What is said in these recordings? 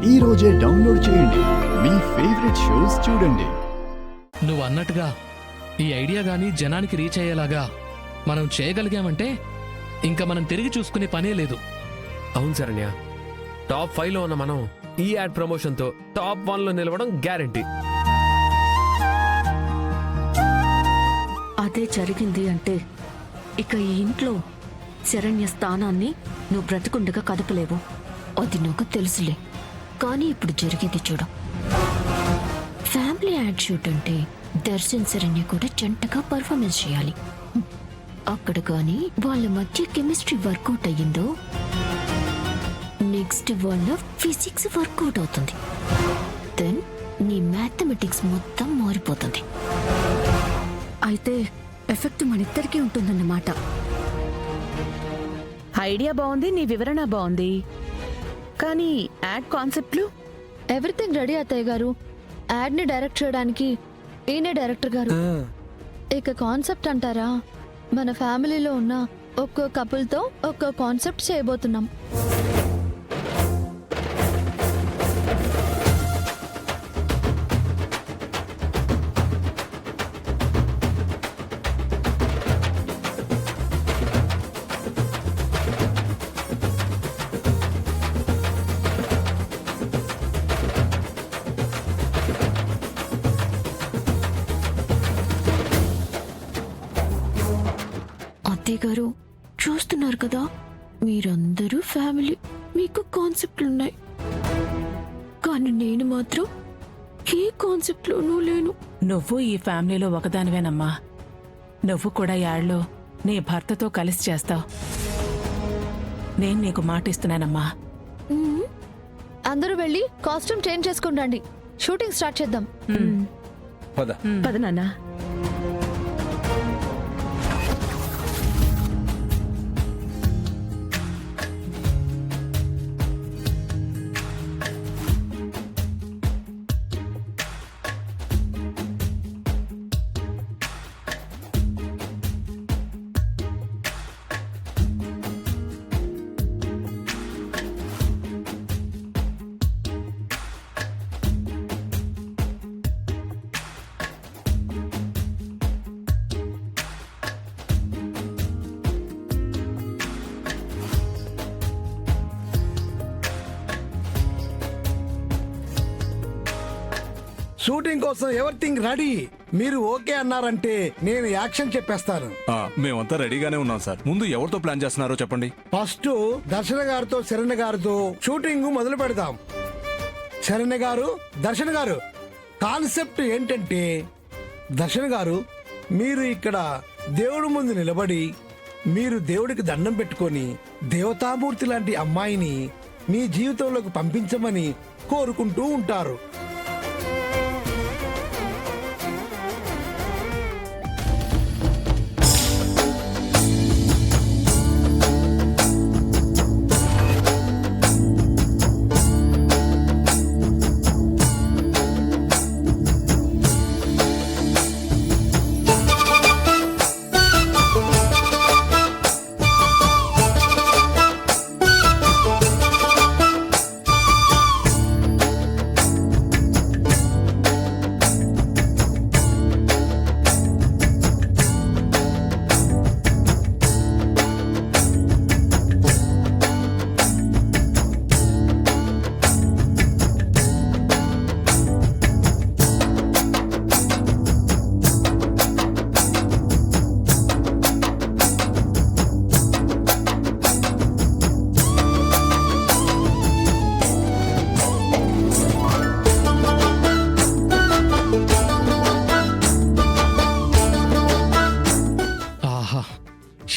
ఈ రోజే డౌన్లోడ్ చేయండి. మీ ఫేవరెట్ షోస్ చూడండి. నువ్వు అన్నట్టుగా ఈ ఐడియా గానీ జనానికి రీచ్ అయ్యేలాగా మనం చేయగలిగామంటే ఇంకా మనం తిరిగి చూసుకునే పనే లేదు. అవును శరణ్య, టాప్ 5 లో ఉన్న మనం ఈ యాడ్ ప్రమోషన్ తో టాప్ 1 లో నిలవడం గ్యారంటీ. అదే జరిగింది అంటే ఇక ఈ ఇంట్లో శరణ్య స్థానాన్ని నువ్వు బ్రతికుండగా కదపలేవు. అది నాకు తెలుసులే. కానీ ఇప్పుడు జరిగేది చూడు. ఫ్యామిలీ యాడ్ షూట్ అంటే దర్శన్ శరణ్య కూడా జంటగా పర్ఫార్మెన్స్ చేయాలి. అక్కడ కానీ వాళ్ళ మధ్య కెమిస్ట్రీ వర్కౌట్ అయ్యిందో నెక్స్ట్ వాళ్ళ ఫిజిక్స్ వర్కౌట్ అవుతుంది. దెన్ నీ మ్యాథమెటిక్స్ మొత్తం మారిపోతుంది. అయితే ఎఫెక్ట్ మనిద్దరికీ ఉంటుందన్నమాట. ఐడియా బాగుంది, నీ వివరణ బాగుంది, కానీ యాడ్ కాన్సెప్ట్లు ఎవ్రీథింగ్ రెడీ అత్తయ్య గారు. యాడ్ ని డైరెక్ట్ చేయడానికి ఈయనే డైరెక్టర్ గారు. ఇక కాన్సెప్ట్ అంటారా, మన ఫ్యామిలీలో ఉన్న ఒక్కో కపుల్ తో ఒక్కో కాన్సెప్ట్ చేయబోతున్నాం. గారు చూస్తున్నారు కదా, మీరందరూ ఫ్యామిలీ, మీకు కాన్సెప్ట్లున్నాయి. కానీ నేను మాత్రం ఏ కాన్సెప్ట్లోనూ లేను. నువ్వు ఈ ఫ్యామిలీలో ఒకదానివేనమ్మా. నువ్వు కూడా యాడ్లో నీ భర్తతో కలిసి చేస్తావు. నేను నీకు మాట ఇస్తున్నానమ్మా. అందరూ వెళ్ళి కాస్ట్యూమ్ చేంజ్ చేసుకుని రండి. షూటింగ్ స్టార్ట్ చేద్దాం. పద నాన్న. షూటింగ్ కోసం ఎవ్రీథింగ్ రెడీ. మీరు ఓకే అన్నారంటే నేను యాక్షన్ చెప్పేస్తాను. మేమంతా రెడీగానే ఉన్నాం సార్. ముందు ఎవరితో ప్లాన్ చేస్తున్నారో చెప్పండి. ఫస్ట్ దర్శన గారితో శరణ్య గారితో షూటింగ్ మొదలు పెడదాం. శరణ్య గారు, దర్శన గారు, కాన్సెప్ట్ ఏంటంటే, దర్శన గారు మీరు ఇక్కడ దేవుడి ముందు నిలబడి మీరు దేవుడికి దండం పెట్టుకొని దేవతామూర్తి లాంటి అమ్మాయిని మీ జీవితంలోకి పంపించమని కోరుకుంటూ ఉంటారు.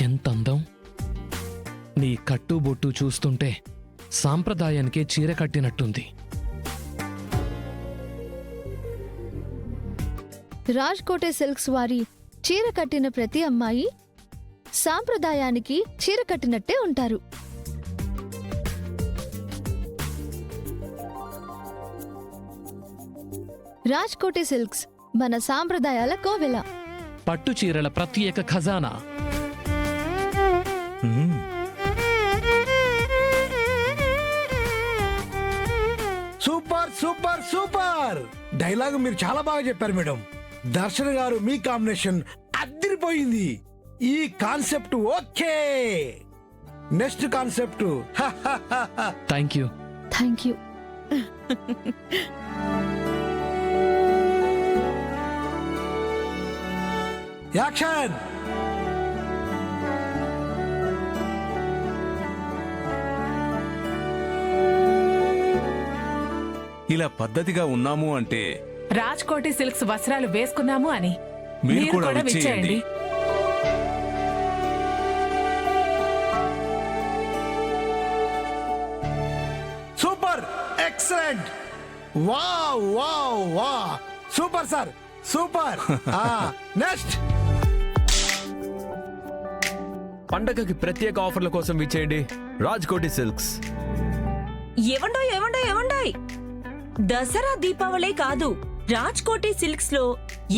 ఎంత అందం! నీ కట్టుబొట్టు చూస్తుంటే సాంప్రదాయానికే చీర కట్టినట్టుంది. రాజ్ కోటే సిల్క్స్ వారి చీర కట్టిన ప్రతి అమ్మాయి సాంప్రదాయానికి చీర కట్టినట్టే ఉంటారు. రాజ్ కోటే సిల్క్స్ మన సాంప్రదాయాల కోవెల. పట్టు చీరల ప్రత్యేక ఖజానా. సూపర్ సూపర్ సూపర్ డైలాగ్ మీరు చాలా బాగా చెప్పారు మేడం. దర్శన్ గారు మీ కాంబినేషన్ అదిరిపోయింది. ఈ concept okay. Next concept thank you. Thank you. Action. ఇలా పద్ధతిగా ఉన్నాము అంటే రాజ్కోటి సిల్క్స్ వస్త్రాలు వేసుకున్నాము అని మీరు కూడా విచ్చేయండి. విచ్చేయండి. సూపర్ ఎక్సలెంట్ వావ్ వావ్ వా సూపర్ సార్ సూపర్. నెక్స్ట్ పండగకి ప్రత్యేక ఆఫర్ల కోసం విచ్చేయండి రాజ్కోటి సిల్క్స్. ఏవండోయ్ దసరా దీపావళే కాదు, రాజ్కోటి సిల్క్స్ లో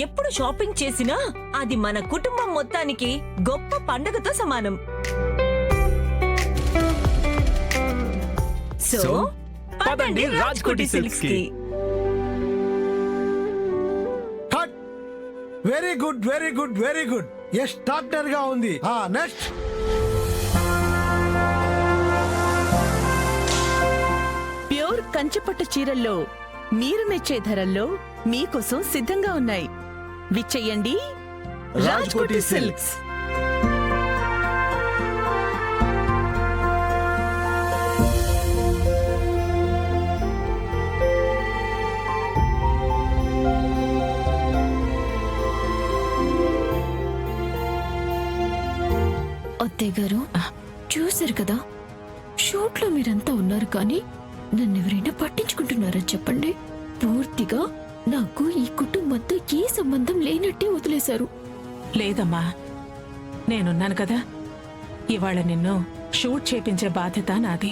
ఎప్పుడు షాపింగ్ చేసినా అది మన కుటుంబం మొత్తానికి గొప్ప పండగతో సమానం. సో పదండి రాజ్కోటి సిల్క్స్ కి. Cut. Very good very good very good. Yes doctor గా ఉంది. నెక్స్ట్ ప్యూర్ కంచిపట్టు చీరల్లో మీరు మెచ్చే ధరల్లో మీకోసం సిద్ధంగా ఉన్నాయి. విచ్చేయండి రాజ్కోటి సిల్క్స్. అత్తయ్య గారు చూశారు కదా, షూట్ లో మీరంతా ఉన్నారు కానీ నన్ను ఎవరైనా పట్టించుకుంటున్నారా చెప్పండి. పూర్తిగా నాకు ఈ కుటుంబంతో ఏ సంబంధం లేనట్టే వదిలేశారు. లేదమ్మా, నేనున్నాను కదా. ఇవాళ నిన్ను షూట్ చేపించే బాధ్యత నాది.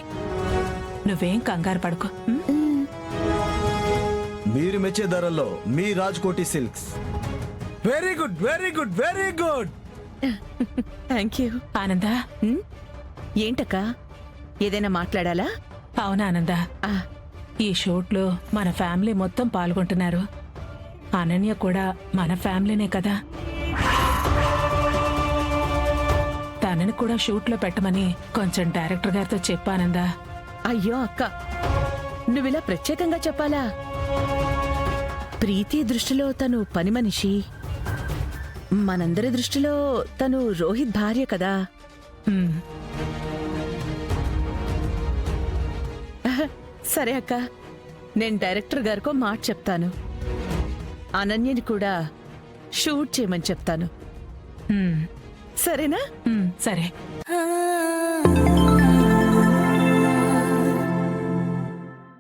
నువ్వేం కంగారు పడుకో. మీరు మెచ్చే ధరల్లో మీ Rajkoti silks. Very good very good very good. Thank you. ఆనందా. ఏంటక్క, ఏదైనా మాట్లాడాలా? అవునా ఆనందా, ఆ, ఈ షూట్లో మన ఫ్యామిలీ మొత్తం పాల్గొంటున్నారు. అనన్య కూడా మన ఫ్యామిలీనే కదా. తనని కూడా షూట్లో పెట్టమని కొంచెం డైరెక్టర్ గారితో చెప్పానందా. అయ్యో అక్క, నువ్విలా ప్రత్యేకంగా చెప్పాలా? ప్రీతి దృష్టిలో తను పని మనిషి, మనందరి దృష్టిలో తను రోహిత్ భార్య కదా. ఉమ్, సరే అక్క, నేను డైరెక్టర్ గారికో మాట చెప్తాను. అనన్యని కూడా షూట్ చేయమని చెప్తాను. ఉమ్, సరేనా? ఉమ్, సరే.